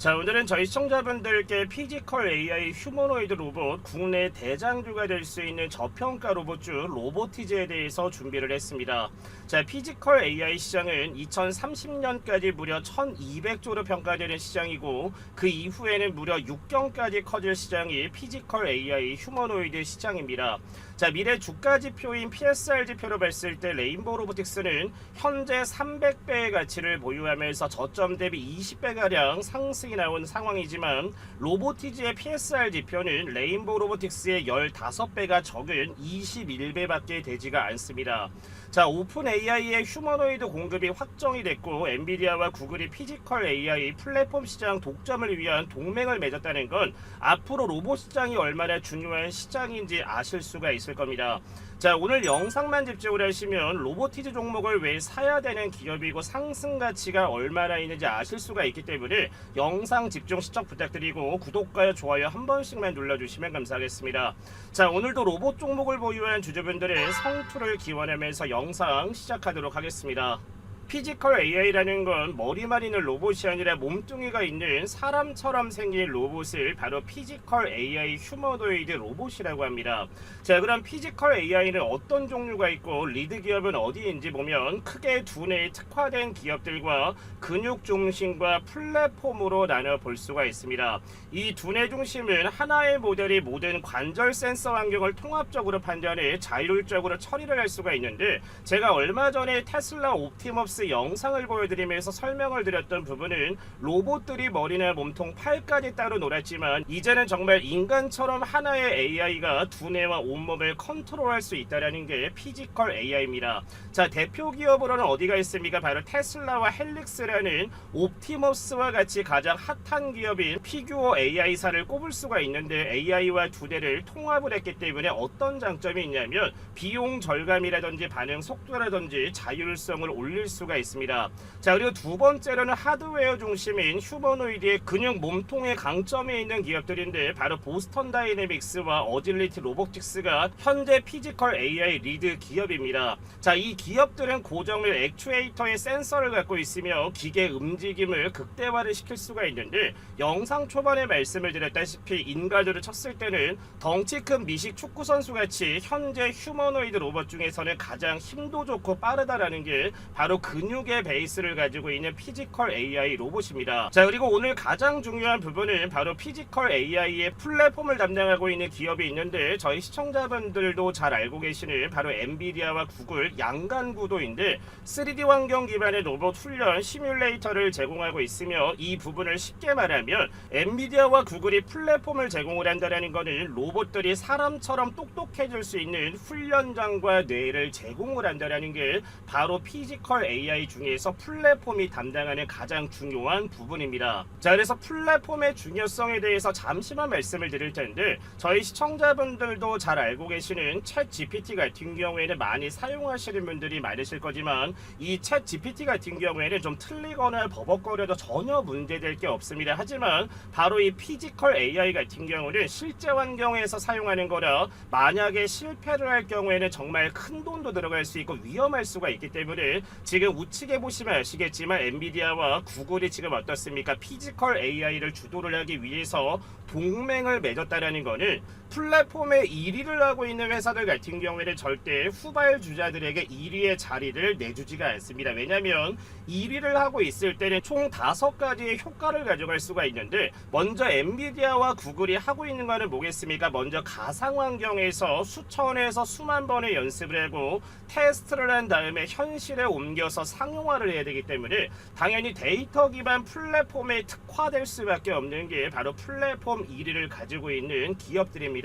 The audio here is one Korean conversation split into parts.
자, 오늘은 저희 시청자분들께 피지컬 AI 휴머노이드 로봇 국내 대장주가 될 수 있는 저평가 로봇주 로보티즈에 대해서 준비를 했습니다. 자, 피지컬 AI 시장은 2030년까지 무려 1200조로 평가되는 시장이고, 그 이후에는 무려 6경까지 커질 시장이 피지컬 AI 휴머노이드 시장입니다. 자, 미래 주가 지표인 PSR 지표로 봤을 때 레인보우 로보틱스는 현재 300배의 가치를 보유하면서 저점 대비 20배가량 상승이 나온 상황이지만, 로보티즈의 PSR 지표는 레인보우 로보틱스의 15배가 적은 21배밖에 되지가 않습니다. 자, 오픈 AI의 휴머노이드 공급이 확정이 됐고, 엔비디아와 구글이 피지컬 AI 플랫폼 시장 독점을 위한 동맹을 맺었다는 건 앞으로 로봇 시장이 얼마나 중요한 시장인지 아실 수가 있을 겁니다. 자, 오늘 영상만 집중을 하시면 로보티즈 종목을 왜 사야 되는 기업이고 상승 가치가 얼마나 있는지 아실 수가 있기 때문에 영상 집중 시청 부탁드리고, 구독과 좋아요 한 번씩만 눌러주시면 감사하겠습니다. 자, 오늘도 로봇 종목을 보유한 주주분들의 성투를 기원하면서 영상 시작하도록 하겠습니다. 피지컬 AI라는 건 머리만 있는 로봇이 아니라 몸뚱이가 있는 사람처럼 생긴 로봇을 바로 피지컬 AI 휴머노이드 로봇이라고 합니다. 자, 그럼 피지컬 AI는 어떤 종류가 있고 리드 기업은 어디인지 보면 크게 두뇌에 특화된 기업들과 근육 중심과 플랫폼으로 나눠 볼 수가 있습니다. 이 두뇌 중심은 하나의 모델이 모든 관절 센서 환경을 통합적으로 판단해 자율적으로 처리를 할 수가 있는데, 제가 얼마 전에 테슬라 옵티머스 영상을 보여드리면서 설명을 드렸던 부분은 로봇들이 머리나 몸통, 팔까지 따로 놀았지만 이제는 정말 인간처럼 하나의 AI가 두뇌와 온몸을 컨트롤할 수 있다는 게 피지컬 AI입니다. 자, 대표 기업으로는 어디가 있습니까? 바로 테슬라와 헬릭스라는 옵티머스와 같이 가장 핫한 기업인 피규어 AI사를 꼽을 수가 있는데, AI와 두뇌를 통합을 했기 때문에 어떤 장점이 있냐면 비용 절감이라든지 반응 속도라든지 자율성을 올릴 수가 있습니다. 자, 그리고 두 번째로는 하드웨어 중심인 휴머노이드의 근육 몸통의 강점이 있는 기업들인데, 바로 보스턴 다이내믹스와 어질리티 로보틱스가 현재 피지컬 AI 리드 기업입니다. 자, 이 기업들은 고정밀 액추에이터의 센서를 갖고 있으며 기계 움직임을 극대화를 시킬 수가 있는데, 영상 초반에 말씀을 드렸다시피 인가드를 쳤을 때는 덩치 큰 미식 축구 선수 같이 현재 휴머노이드 로봇 중에서는 가장 힘도 좋고 빠르다라는 게 바로 근육의 베이스를 가지고 있는 피지컬 AI 로봇입니다. 자, 그리고 오늘 가장 중요한 부분은 바로 피지컬 AI의 플랫폼을 담당하고 있는 기업이 있는데, 저희 시청자분들도 잘 알고 계시는 바로 엔비디아와 구글 양간 구도인데, 3D 환경 기반의 로봇 훈련 시뮬레이터를 제공하고 있으며, 이 부분을 쉽게 말하면 엔비디아와 구글이 플랫폼을 제공을 한다는 것은 로봇들이 사람처럼 똑똑해질 수 있는 훈련장과 뇌를 제공을 한다는 게 바로 피지컬 AI 중에서 플랫폼이 담당하는 가장 중요한 부분입니다. 자, 그래서 플랫폼의 중요성에 대해서 잠시만 말씀을 드릴 텐데, 저희 시청자분들도 잘 알고 계시는 챗 GPT 같은 경우에는 많이 사용하시는 분들이 많으실 거지만, 이 챗 GPT 같은 경우에는 좀 틀리거나 버벅거려도 전혀 문제될 게 없습니다. 하지만 바로 이 피지컬 AI 같은 경우는 실제 환경에서 사용하는 거라 만약에 실패를 할 경우에는 정말 큰 돈도 들어갈 수 있고 위험할 수가 있기 때문에, 지금 우측에 보시면 아시겠지만 엔비디아와 구글이 지금 어떻습니까? 피지컬 AI를 주도를 하기 위해서 동맹을 맺었다라는 거는 플랫폼에 1위를 하고 있는 회사들 같은 경우에는 절대 후발주자들에게 1위의 자리를 내주지가 않습니다. 왜냐하면 1위를 하고 있을 때는 총 5가지의 효과를 가져갈 수가 있는데, 먼저 엔비디아와 구글이 하고 있는 거는 뭐겠습니까? 먼저 가상환경에서 수천에서 수만 번의 연습을 하고 테스트를 한 다음에 현실에 옮겨서 상용화를 해야 되기 때문에 당연히 데이터 기반 플랫폼에 특화될 수밖에 없는 게 바로 플랫폼 1위를 가지고 있는 기업들입니다.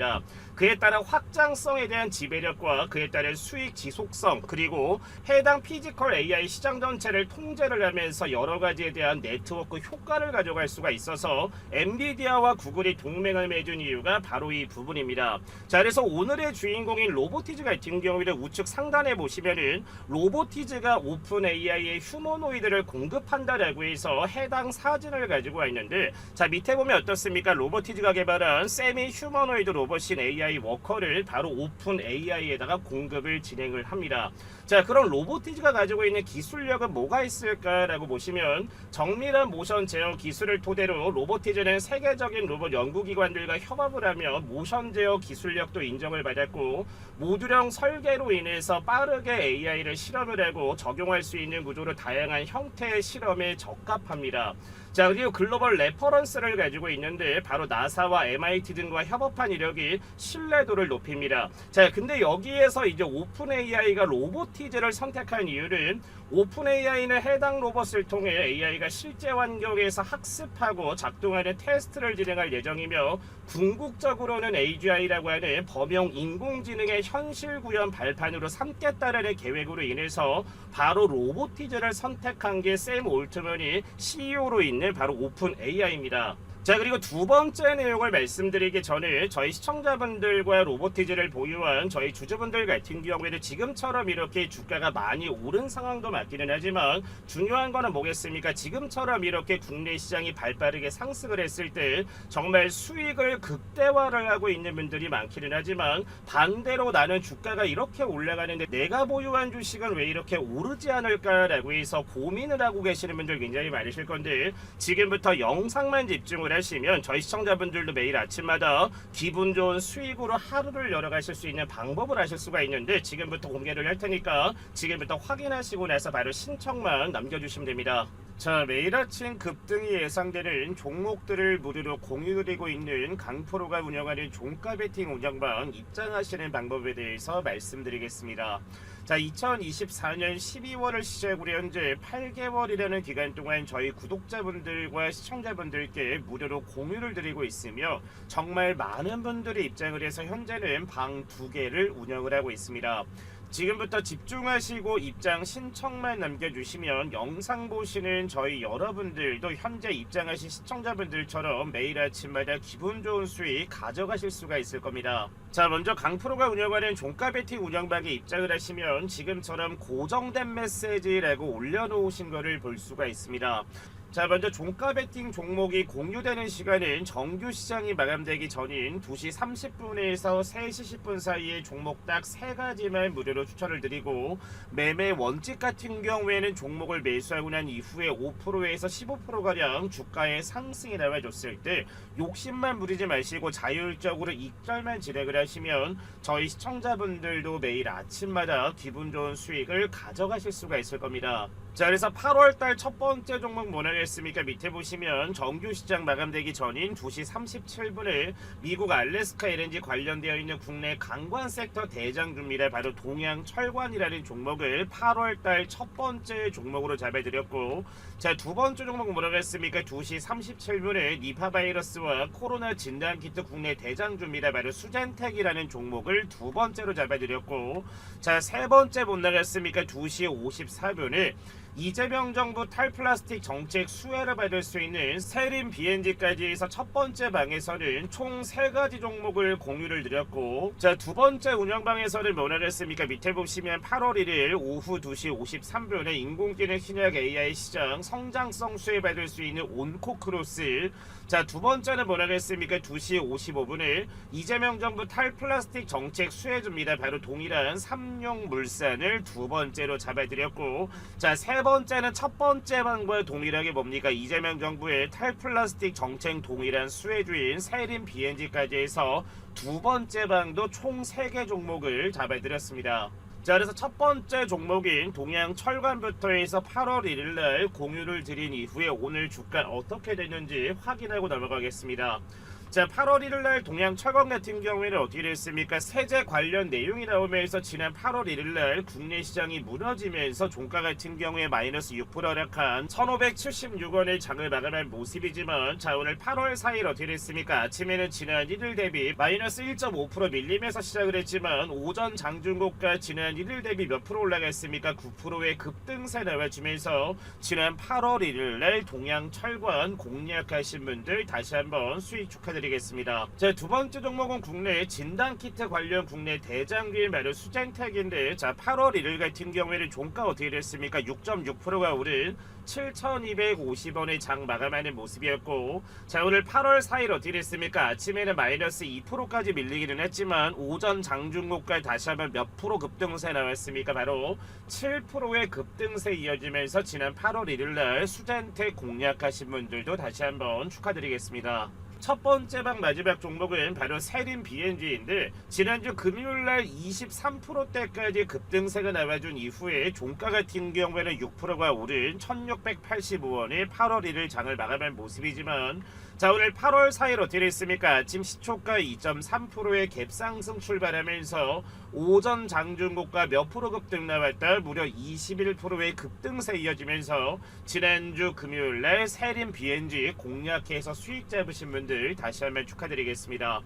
그에 따른 확장성에 대한 지배력과 그에 따른 수익 지속성, 그리고 해당 피지컬 AI 시장 전체를 통제를 하면서 여러 가지에 대한 네트워크 효과를 가져갈 수가 있어서 엔비디아와 구글이 동맹을 맺은 이유가 바로 이 부분입니다. 자, 그래서 오늘의 주인공인 로보티즈 같은 경우에는 우측 상단에 보시면은 로보티즈가 오픈 AI의 휴머노이드를 공급한다라고 해서 해당 사진을 가지고 와 있는데, 자, 밑에 보면 어떻습니까? 로보티즈가 개발한 세미 휴머노이드 로봇 로봇인 AI 워커를 바로 오픈 AI에다가 공급을 진행을 합니다. 자, 그럼 로보티즈가 가지고 있는 기술력은 뭐가 있을까라고 보시면 정밀한 모션 제어 기술을 토대로 로보티즈는 세계적인 로봇 연구기관들과 협업을 하며 모션 제어 기술력도 인정을 받았고 모듈형 설계로 인해서 빠르게 AI를 실험을 하고 적용할 수 있는 구조로 다양한 형태의 실험에 적합합니다. 자, 그리고 글로벌 레퍼런스를 가지고 있는데 바로 나사와 MIT 등과 협업한 이력이 신뢰도를 높입니다. 자, 근데 여기에서 이제 오픈 AI가 로보티즈를 선택한 이유는 오픈 AI는 해당 로봇을 통해 AI가 실제 환경에서 학습하고 작동하는 테스트를 진행할 예정이며 궁극적으로는 AGI라고 하는 범용 인공지능의 현실 구현 발판으로 삼겠다라는 계획으로 인해서 바로 로보티즈를 선택한 게 샘 올트먼이 CEO로 있는 바로 오픈 AI입니다. 자, 그리고 두 번째 내용을 말씀드리기 전에 저희 시청자분들과 로보티즈를 보유한 저희 주주분들 같은 경우에는 지금처럼 이렇게 주가가 많이 오른 상황도 맞기는 하지만 중요한 거는 뭐겠습니까? 지금처럼 이렇게 국내 시장이 발빠르게 상승을 했을 때 정말 수익을 극대화를 하고 있는 분들이 많기는 하지만 반대로 나는 주가가 이렇게 올라가는데 내가 보유한 주식은 왜 이렇게 오르지 않을까라고 해서 고민을 하고 계시는 분들 굉장히 많으실 건데 지금부터 영상만 집중을 하시면 저희 시청자분들도 매일 아침마다 기분 좋은 수익으로 하루를 열어가실 수 있는 방법을 아실 수가 있는데 지금부터 공개를 할 테니까 지금부터 확인하시고 나서 바로 신청만 남겨주시면 됩니다. 자, 매일 아침 급등이 예상되는 종목들을 무료로 공유드리고 있는 강프로가 운영하는 종가 베팅 운영방 입장하시는 방법에 대해서 말씀드리겠습니다. 자, 2024년 12월을 시작으로 현재 8개월이라는 기간 동안 저희 구독자분들과 시청자분들께 무료로 공유를 드리고 있으며 정말 많은 분들이 입장을 해서 현재는 방 2개를 운영을 하고 있습니다. 지금부터 집중하시고 입장 신청만 남겨주시면 영상 보시는 저희 여러분들도 현재 입장하신 시청자분들처럼 매일 아침마다 기분 좋은 수익 가져가실 수가 있을 겁니다. 자, 먼저 강프로가 운영하는 종가 베팅 운영방에 입장을 하시면 지금처럼 고정된 메시지라고 올려놓으신 거를 볼 수가 있습니다. 자, 먼저 종가 베팅 종목이 공유되는 시간은 정규 시장이 마감되기 전인 2시 30분에서 3시 10분 사이에 종목 딱 3가지만 무료로 추천을 드리고 매매 원칙 같은 경우에는 종목을 매수하고 난 이후에 5%에서 15%가량 주가의 상승이 나와줬을 때 욕심만 부리지 마시고 자율적으로 익절만 진행을 하시면 저희 시청자분들도 매일 아침마다 기분 좋은 수익을 가져가실 수가 있을 겁니다. 자, 그래서 8월달 첫 번째 종목 뭐라 했습니까? 밑에 보시면 정규 시장 마감되기 전인 2시 37분에 미국 알래스카 LNG 관련되어 있는 국내 관광 섹터 대장주입니다. 바로 동양철관이라는 종목을 8월달 첫 번째 종목으로 잡아드렸고, 자, 두 번째 종목 뭐라고 했습니까? 2시 37분에 니파 바이러스와 코로나 진단키트 국내 대장주입니다. 바로 수젠텍이라는 종목을 두 번째로 잡아드렸고, 자, 세 번째 못 나갔습니까? 2시 54분에 이재명 정부 탈플라스틱 정책 수혜를 받을 수 있는 세림 BNG까지 해서 첫 번째 방에서는 총 3가지 종목을 공유를 드렸고, 자, 두 번째 운영방에서는 뭐라고 했습니까? 밑에 보시면 8월 1일 오후 2시 53분에 인공지능 신약 AI 시장 성장성 수혜 받을 수 있는 온코크로스, 자, 두 번째는 뭐라고 했습니까? 2시 55분에 이재명 정부 탈플라스틱 정책 수혜줍니다. 바로 동일한 삼용물산을 두 번째로 잡아드렸고, 자, 세 번째는 첫 번째 방과 동일하게 뭡니까? 이재명 정부의 탈플라스틱 정책 동일한 수혜주인 세림 BNG까지 해서 두 번째 방도 총 3개 종목을 잡아드렸습니다. 자, 그래서 첫 번째 종목인 동양철관부터 해서 8월 1일날 공유를 드린 이후에 오늘 주가 어떻게 됐는지 확인하고 넘어가겠습니다. 자, 8월 1일날 동양철관 같은 경우에는 어떻게 됐습니까? 세제 관련 내용이 나오면서 지난 8월 1일날 국내 시장이 무너지면서 종가 같은 경우에 마이너스 6% 하락한 1576원의 장을 마감한 모습이지만, 자, 오늘 8월 4일 어떻게 됐습니까? 아침에는 지난 1일 대비 마이너스 1.5% 밀리면서 시작을 했지만 오전 장중고가 지난 1일 대비 몇 프로 올라갔습니까? 9%의 급등세 나와주면서 지난 8월 1일날 동양철관 공략하신 분들 다시 한번 수익 축하드립니다. 축하드리겠습니다. 자, 두 번째 종목은 국내 진단키트 관련 국내 대장주인 바로 수젠텍인데, 자 8월 1일 같은 경우에는 종가 어떻게 됐습니까? 6.6%가 오른 7,250원의 장 마감하는 모습이었고, 자 오늘 8월 4일 어떻게 됐습니까? 아침에는 마이너스 2%까지 밀리기는 했지만 오전 장중고가 다시 한번 몇 프로 급등세 나왔습니까? 바로 7%의 급등세 이어지면서 지난 8월 1일날 수젠텍 공략하신 분들도 다시 한번 축하드리겠습니다. 첫 번째 방 마지막 종목은 바로 세림 BNG인데, 지난주 금요일날 23%대까지 급등세가 나와준 이후에 종가 같은 경우에는 6%가 오른 1685원에 8월 1일 장을 마감한 모습이지만, 자 오늘 8월 4일 어떻게 됐습니까? 아침 시초가 2.3%의 갭상승 출발하면서 오전 장중고가 몇 프로 급등 나왔다 무려 21%의 급등세 이어지면서 지난주 금요일날 세림 BNG 공략해서 수익 잡으신 분들 다시 한번 축하드리겠습니다.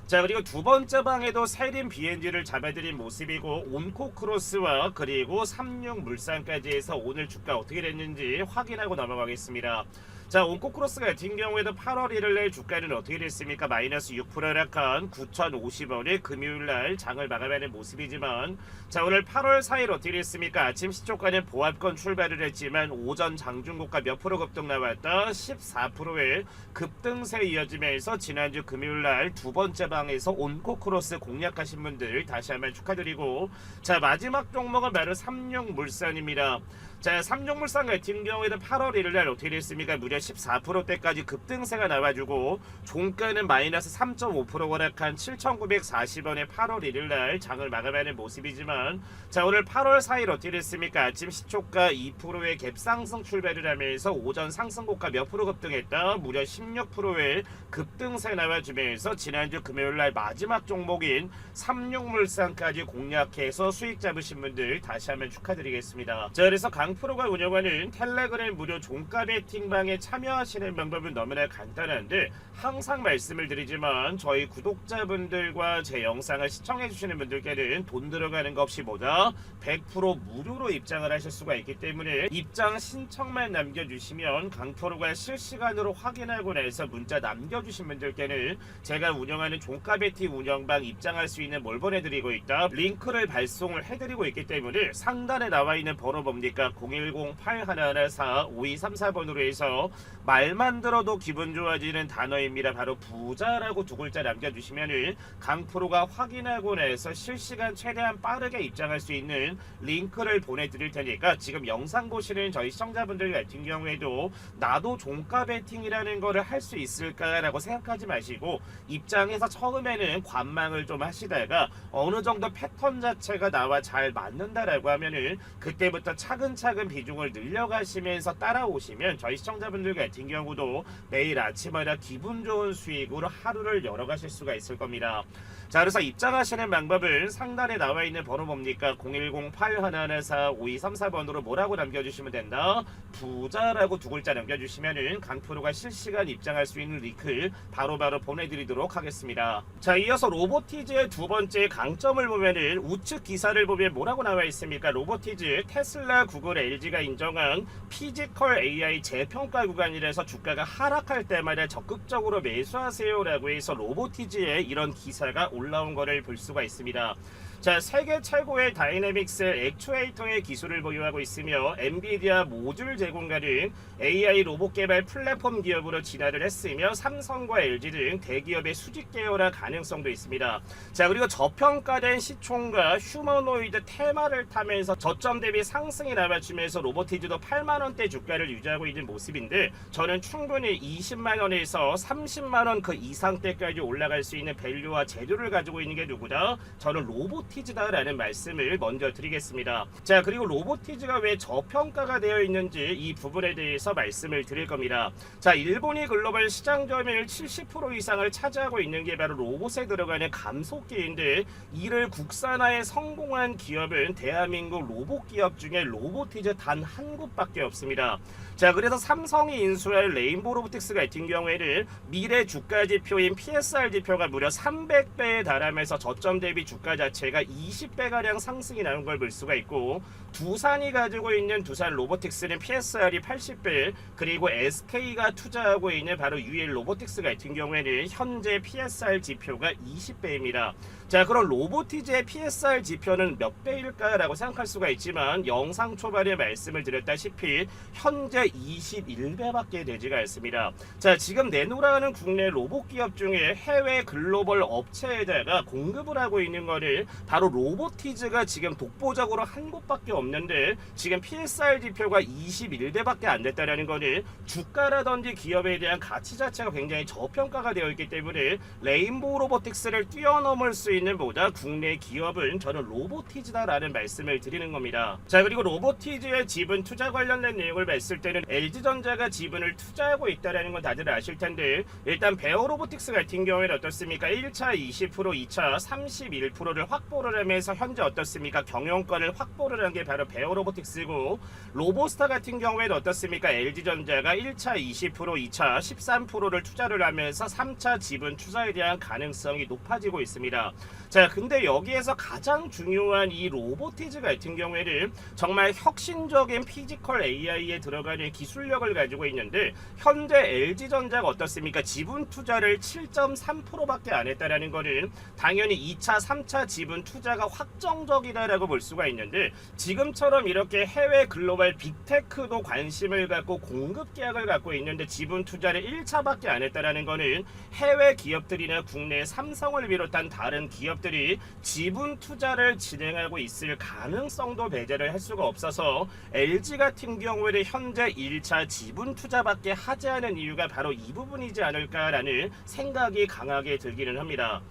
자 그리고 두 번째 방에도 세림 BNG를 잡아드린 모습이고, 온코크로스와 그리고 삼육물산까지 해서 오늘 주가 어떻게 됐는지 확인하고 넘어가겠습니다. 자 온코크로스 같은 경우에도 8월 1일날 주가는 어떻게 됐습니까? 마이너스 6% 하락한 9,050원에 금요일날 장을 마감하는 모습이지만, 자 오늘 8월 4일 어떻게 됐습니까? 아침 시초가는 보합권 출발을 했지만 오전 장중고가 몇 프로 급등 나왔다 14%의 급등세 이어지면서 지난주 금요일날 두 번째 방에서 온코크로스 공략하신 분들 다시 한번 축하드리고, 자 마지막 종목은 바로 삼육물산입니다. 자 삼육물산 같은 경우에는 8월 1일날 어떻게 됐습니까? 무려 14%대까지 급등세가 나와주고 종가는 마이너스 3.5% 하락한 7,940원에 8월 1일날 장을 마감하는 모습이지만, 자 오늘 8월 4일 어떻게 됐습니까? 아침 시초가 2%의 갭상승 출발을 하면서 오전 상승고가 몇 프로 급등했다 무려 16%의 급등세 나와주면서 지난주 금요일날 마지막 종목인 삼육물산까지 공략해서 수익 잡으신 분들 다시 한번 축하드리겠습니다. 자 그래서 강프로가 운영하는 텔레그램 무료 종가 베팅방에 참여하시는 방법은 너무나 간단한데, 항상 말씀을 드리지만 저희 구독자분들과 제 영상을 시청해주시는 분들께는 돈 들어가는 것 없이 뭐다 100% 무료로 입장을 하실 수가 있기 때문에 입장 신청만 남겨주시면 강프로가 실시간으로 확인하고 나서 문자 남겨주신 분들께는 제가 운영하는 종가 베팅 운영방 입장할 수 있는 뭘 보내드리고 있다 링크를 발송을 해드리고 있기 때문에 상단에 나와 있는 번호 뭡니까? 010-8114-5234번으로 해서 말만 들어도 기분 좋아지는 단어입니다. 바로 부자라고 두 글자 남겨주시면 강프로가 확인하고 나서 실시간 최대한 빠르게 입장할 수 있는 링크를 보내드릴 테니까, 지금 영상 보시는 저희 시청자분들 같은 경우에도 나도 종가 베팅이라는 거를 할 수 있을까라고 생각하지 마시고, 입장해서 처음에는 관망을 좀 하시다가 어느 정도 패턴 자체가 나와 잘 맞는다라고 하면은 그때부터 차근차근 비중을 늘려가시면서 따라오시면 저희 시청자분들 같은 경우도 매일 아침마다 기분 좋은 수익으로 하루를 열어가실 수가 있을 겁니다. 자 그래서 입장하시는 방법은 상단에 나와 있는 번호 뭡니까? 010-8114-5234번으로 뭐라고 남겨주시면 된다? 부자라고 두 글자 남겨주시면은 강프로가 실시간 입장할 수 있는 링크 바로바로 보내드리도록 하겠습니다. 자 이어서 로보티즈의 두 번째 강점을 보면은 우측 기사를 보면 뭐라고 나와 있습니까? 로보티즈 테슬라, 구글, LG가 인정한 피지컬 AI 재평가 구간이라서 주가가 하락할 때마다 적극적으로 매수하세요라고 해서 로보티즈의 이런 기사가 올라온 거를 볼 수가 있습니다. 자, 세계 최고의 다이내믹스 액추에이터의 기술을 보유하고 있으며 엔비디아 모듈 제공 가능 AI 로봇 개발 플랫폼 기업으로 진화를 했으며 삼성과 LG 등 대기업의 수직 계열화 가능성도 있습니다. 자, 그리고 저평가된 시총과 휴머노이드 테마를 타면서 저점 대비 상승이 나와주면서 로보티즈도 8만원대 주가를 유지하고 있는 모습인데, 저는 충분히 20만원에서 30만원 그 이상대까지 올라갈 수 있는 밸류와 재료를 가지고 있는 게 누구다? 저는 로보티즈다라는 말씀을 먼저 드리겠습니다. 자, 그리고 로보티즈가 왜 저평가가 되어 있는지 이 부분에 대해서 말씀을 드릴 겁니다. 자, 일본이 글로벌 시장 점유율 70% 이상을 차지하고 있는 게 바로 로봇에 들어가는 감속기인데, 이를 국산화에 성공한 기업은 대한민국 로봇 기업 중에 로보티즈 단 한 곳밖에 없습니다. 자, 그래서 삼성이 인수할 레인보우 로보틱스 같은 경우에는 미래 주가 지표인 PSR 지표가 무려 300배에 20배에 달하면서 저점 대비 주가 자체가 20배가량 상승이 나온 걸 볼 수가 있고, 두산이 가지고 있는 두산 로보틱스는 PSR이 80배, 그리고 SK가 투자하고 있는 바로 UL 로보틱스 같은 경우에는 현재 PSR 지표가 20배입니다. 자, 그럼 로보티즈의 PSR 지표는 몇 배일까라고 생각할 수가 있지만, 영상 초반에 말씀을 드렸다시피 현재 21배밖에 되지가 않습니다. 자, 지금 내놓으라는 국내 로봇 기업 중에 해외 글로벌 업체에다가 공급을 하고 있는 거를 바로 로보티즈가 지금 독보적으로 한 곳밖에 없는데, 지금 PSR 지표가 21배밖에 안 됐다라는 거는 주가라든지 기업에 대한 가치 자체가 굉장히 저평가가 되어 있기 때문에 레인보우 로보틱스를 뛰어넘을 수 있는 보다 국내 기업은 저는 로보티즈다라는 말씀을 드리는 겁니다. 자, 그리고 로보티즈의 지분 투자 관련된 내용을 봤을 때는 LG전자가 지분을 투자하고 있다는 건 다들 아실 텐데, 일단 베어 로보틱스 같은 경우에는 어떻습니까? 1차 20%, 2차 31%를 확보를 하면서 현재 어떻습니까? 경영권을 확보를 한 게 바로 베어 로보틱스고, 로보스타 같은 경우에는 어떻습니까? LG전자가 1차 20%, 2차 13%를 투자를 하면서 3차 지분 투자에 대한 가능성이 높아지고 있습니다. 자, 근데 여기에서 가장 중요한 이 로보티즈 같은 경우에는 정말 혁신적인 피지컬 AI에 들어가는 기술력을 가지고 있는데, 현재 LG전자가 어떻습니까? 지분 투자를 7.3%밖에 안 했다라는 거는 당연히 2차, 3차 지분 투자가 확정적이다라고 볼 수가 있는데, 지금처럼 이렇게 해외 글로벌 빅테크도 관심을 갖고 공급 계약을 갖고 있는데 지분 투자를 1차밖에 안 했다라는 거는 해외 기업들이나 국내 삼성을 비롯한 다른 기업들이 지분 투자를 진행하고 있을 가능성도 배제를 할 수가 없어서, LG 같은 경우에는 현재 1차 지분 투자밖에 하지 않은 이유가 바로 이 부분이지 않을까라는 생각이 강하게 들기는 합니다.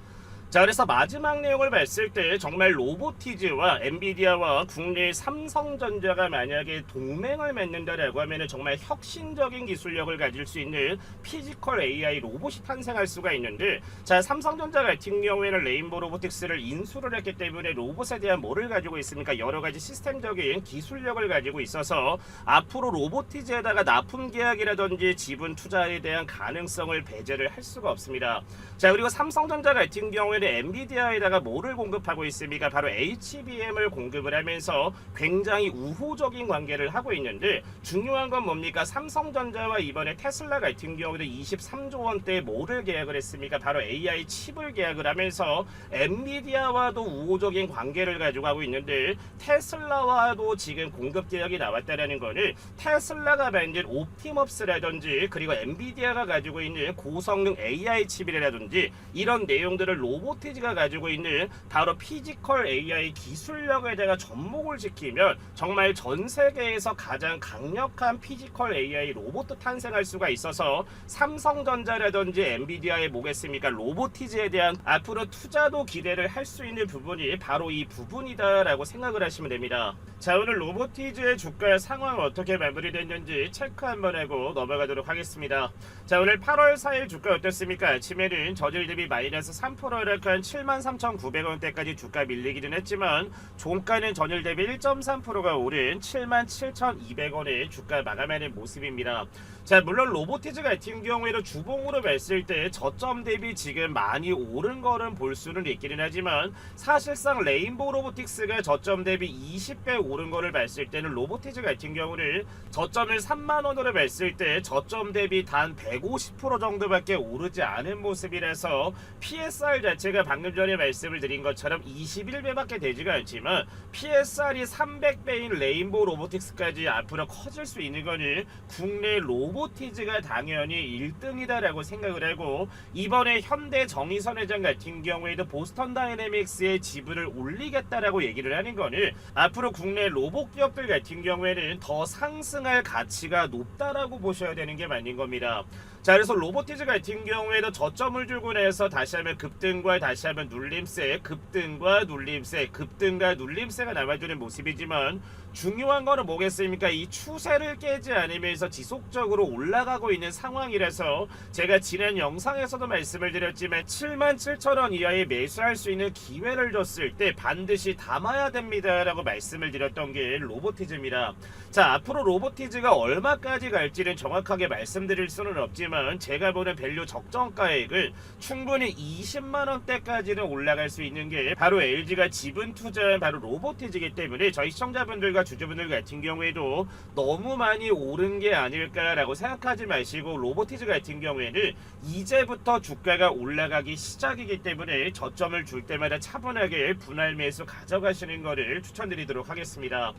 자, 그래서 마지막 내용을 봤을 때 정말 로보티즈와 엔비디아와 국내 삼성전자가 만약에 동맹을 맺는다라고 하면 정말 혁신적인 기술력을 가질 수 있는 피지컬 AI 로봇이 탄생할 수가 있는데, 자, 삼성전자 같은 경우에는 레인보우 로보틱스를 인수를 했기 때문에 로봇에 대한 뭐를 가지고 있습니까? 여러 가지 시스템적인 기술력을 가지고 있어서 앞으로 로보티즈에다가 납품 계약이라든지 지분 투자에 대한 가능성을 배제를 할 수가 없습니다. 자, 그리고 삼성전자 같은 경우에는 엔비디아에다가 뭐를 공급하고 있습니까? 바로 HBM을 공급을 하면서 굉장히 우호적인 관계를 하고 있는데, 중요한 건 뭡니까? 삼성전자와 이번에 테슬라 같은 경우도 23조 원대 뭐를 계약을 했습니까? 바로 AI 칩을 계약을 하면서 엔비디아와도 우호적인 관계를 가지고 하고 있는데, 테슬라와도 지금 공급 계약이 나왔다는 거는 테슬라가 만든 옵티머스라든지 그리고 엔비디아가 가지고 있는 고성능 AI 칩이라든지 이런 내용들을 로보티즈가 가지고 있는 바로 피지컬 AI 기술력에다가 접목을 시키면 정말 전 세계에서 가장 강력한 피지컬 AI 로봇도 탄생할 수가 있어서, 삼성전자라든지 엔비디아에 뭐겠습니까? 로보티즈에 대한 앞으로 투자도 기대를 할 수 있는 부분이 바로 이 부분이다라고 생각을 하시면 됩니다. 자, 오늘 로보티즈의 주가 상황 어떻게 마무리됐는지 체크 한번 하고 넘어가도록 하겠습니다. 자, 오늘 8월 4일 주가 어떻습니까? 아침에는 저질 대비 마이너스 3%를 한 73,900원대까지 주가 밀리기는 했지만, 종가는 전일 대비 1.3%가 오른 77,200원에 주가 마감하는 모습입니다. 자, 물론 로보티즈 같은 경우에는 주봉으로 봤을 때 저점 대비 지금 많이 오른 거는 볼 수는 있기는 하지만, 사실상 레인보우 로보틱스가 저점 대비 20배 오른 거를 봤을 때는 로보티즈 같은 경우는 저점을 3만원으로 봤을 때 저점 대비 단 150% 정도밖에 오르지 않은 모습이라서, PSR 자체가 방금 전에 말씀을 드린 것처럼 21배밖에 되지가 않지만 PSR이 300배인 레인보우 로보틱스까지 앞으로 커질 수 있는 거는 국내 로보티즈가 당연히 1등이다라고 생각을 하고, 이번에 현대 정의선 회장 같은 경우에도 보스턴 다이내믹스의 지분을 올리겠다라고 얘기를 하는 거는 앞으로 국내 로봇 기업들 같은 경우에는 더 상승할 가치가 높다라고 보셔야 되는 게 맞는 겁니다. 자, 그래서 로보티즈 같은 경우에도 저점을 주고 나서 다시 하면 급등과 다시 하면 눌림세, 급등과 눌림세, 급등과 눌림세가 남아주는 모습이지만, 중요한 거는 뭐겠습니까? 이 추세를 깨지 않으면서 지속적으로 올라가고 있는 상황이라서, 제가 지난 영상에서도 말씀을 드렸지만 77,000원 이하에 매수할 수 있는 기회를 줬을 때 반드시 담아야 됩니다 라고 말씀을 드렸던 게 로보티즈입니다. 자, 앞으로 로보티즈가 얼마까지 갈지는 정확하게 말씀드릴 수는 없지만, 제가 보는 밸류 적정가액은 충분히 20만원 20%대까지는 올라갈 수 있는 게 바로 LG가 지분 투자한 바로 로보티즈이기 때문에 저희 시청자분들과 주주분들 같은 경우에도 너무 많이 오른 게 아닐까라고 생각하지 마시고, 로보티즈 같은 경우에는 이제부터 주가가 올라가기 시작이기 때문에 저점을 줄 때마다 차분하게 분할 매수 가져가시는 거를 추천드리도록 하겠습니다.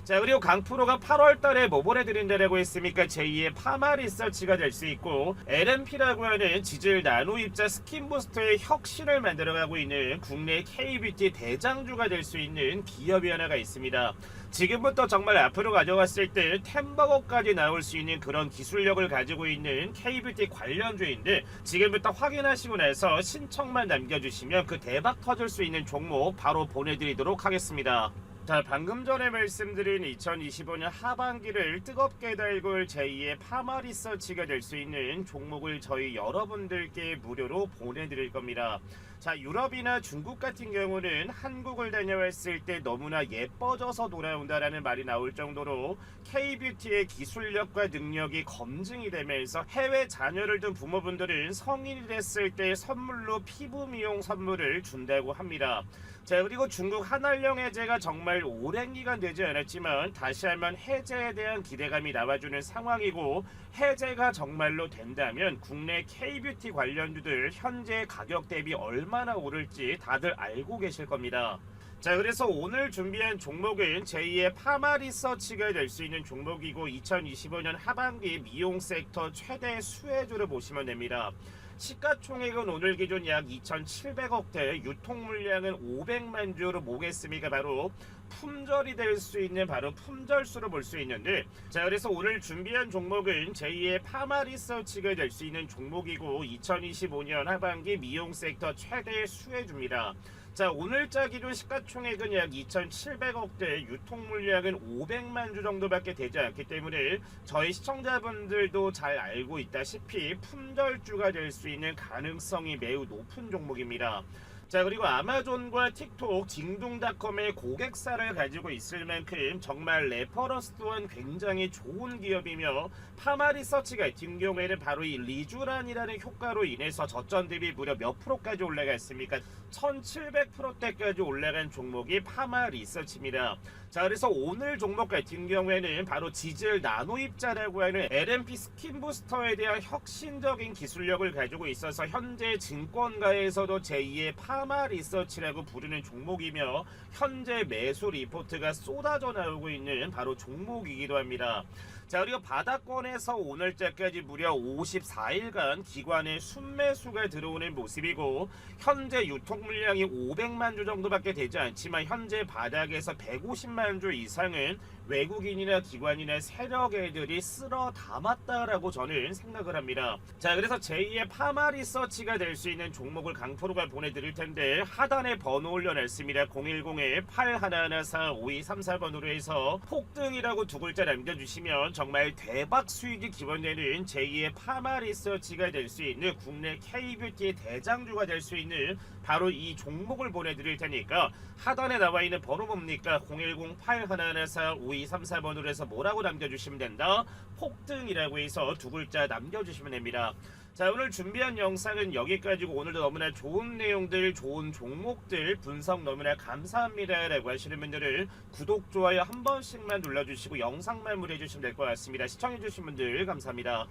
자, 그리고 강프로가 8월달에 뭐 보내드린다라고 했습니까? 제2의 파마 리서치가 될 수 있고, LMP라고 하는 지질 나노 입자 스킨 부스터의 혁신을 만들어가고 있는 국내 K뷰티 대장주가 될 수 있는 기업이 하나가 있습니다. 지금부터 정말 앞으로 가져갔을 때 템버거까지 나올 수 있는 그런 기술력을 가지고 있는 K뷰티 관련주인데, 지금부터 확인하시고 나서 신청만 남겨주시면 그 대박 터질 수 있는 종목 바로 보내드리도록 하겠습니다. 자, 방금 전에 말씀드린 2025년 하반기를 뜨겁게 달굴 제2의 파마 리서치가 될 수 있는 종목을 저희 여러분들께 무료로 보내드릴 겁니다. 자, 유럽이나 중국 같은 경우는 한국을 다녀왔을 때 너무나 예뻐져서 돌아온다라는 말이 나올 정도로 K뷰티의 기술력과 능력이 검증이 되면서 해외 자녀를 둔 부모분들은 성인이 됐을 때 선물로 피부 미용 선물을 준다고 합니다. 자, 그리고 중국 한알령 해제가 정말 오랜 기간 되지 않았지만 다시 한번 해제에 대한 기대감이 나와주는 상황이고, 해제가 정말로 된다면 국내 K뷰티 관련주들 현재 가격 대비 얼마나 오를지 다들 알고 계실 겁니다. 자, 그래서 오늘 준비한 종목은 제2의 파마 리서치가 될 수 있는 종목이고, 2025년 하반기 미용 섹터 최대 수혜주를 보시면 됩니다. 시가총액은 오늘 기준 약 2,700억대, 유통 물량은 500만 주로 보겠습니까? 바로 품절이 될 수 있는 바로 품절수로 볼 수 있는데, 자, 그래서 오늘 준비한 종목은 제2의 파마 리서치가 될 수 있는 종목이고, 2025년 하반기 미용 섹터 최대 수혜주입니다. 자, 오늘자 기준 시가총액은 약 2,700억대, 유통 물량은 500만 주 정도밖에 되지 않기 때문에 저희 시청자분들도 잘 알고 있다시피 품절주가 될 수 있는 가능성이 매우 높은 종목입니다. 자, 그리고 아마존과 틱톡, 징둥닷컴의 고객사를 가지고 있을 만큼 정말 레퍼런스 또한 굉장히 좋은 기업이며, 파마 리서치 같은 경우에는 바로 이 리쥬란이라는 효과로 인해서 저점 대비 무려 몇 프로까지 올라갔습니까? 1700%대까지 올라간 종목이 파마 리서치입니다. 자, 그래서 오늘 종목 같은 경우에는 바로 지질 나노 입자라고 하는 LMP 스킨 부스터에 대한 혁신적인 기술력을 가지고 있어서 현재 증권가에서도 제2의 파마 리서치라고 부르는 종목이며, 현재 매수 리포트가 쏟아져 나오고 있는 바로 종목이기도 합니다. 자, 그리고 바닥권에서 오늘자까지 무려 54일간 기관의 순매수가 들어오는 모습이고, 현재 유통 물량이 500만 주 정도밖에 되지 않지만 현재 바닥에서 150만 주 이상은 외국인이나 기관이나 세력 애들이 쓸어 담았다라고 저는 생각을 합니다. 자, 그래서 제2의 파마 리서치가 될 수 있는 종목을 강프로가 보내드릴 텐데, 하단에 번호 올려놨습니다. 010-8114-5234번으로 해서 폭등이라고 두 글자 남겨주시면 정말 대박 수익이 기원되는 제2의 파마 리서치가 될 수 있는 국내 K뷰티 대장주가 될 수 있는 바로 이 종목을 보내드릴 테니까, 하단에 나와 있는 번호 뭡니까? 010-8114-5234번으로 해서 뭐라고 남겨주시면 된다? 폭등이라고 해서 두 글자 남겨주시면 됩니다. 자, 오늘 준비한 영상은 여기까지고, 오늘도 너무나 좋은 내용들, 좋은 종목들 분석 너무나 감사합니다 라고 하시는 분들은 구독, 좋아요 한 번씩만 눌러주시고 영상 마무리해 주시면 될 것 같습니다. 시청해주신 분들 감사합니다.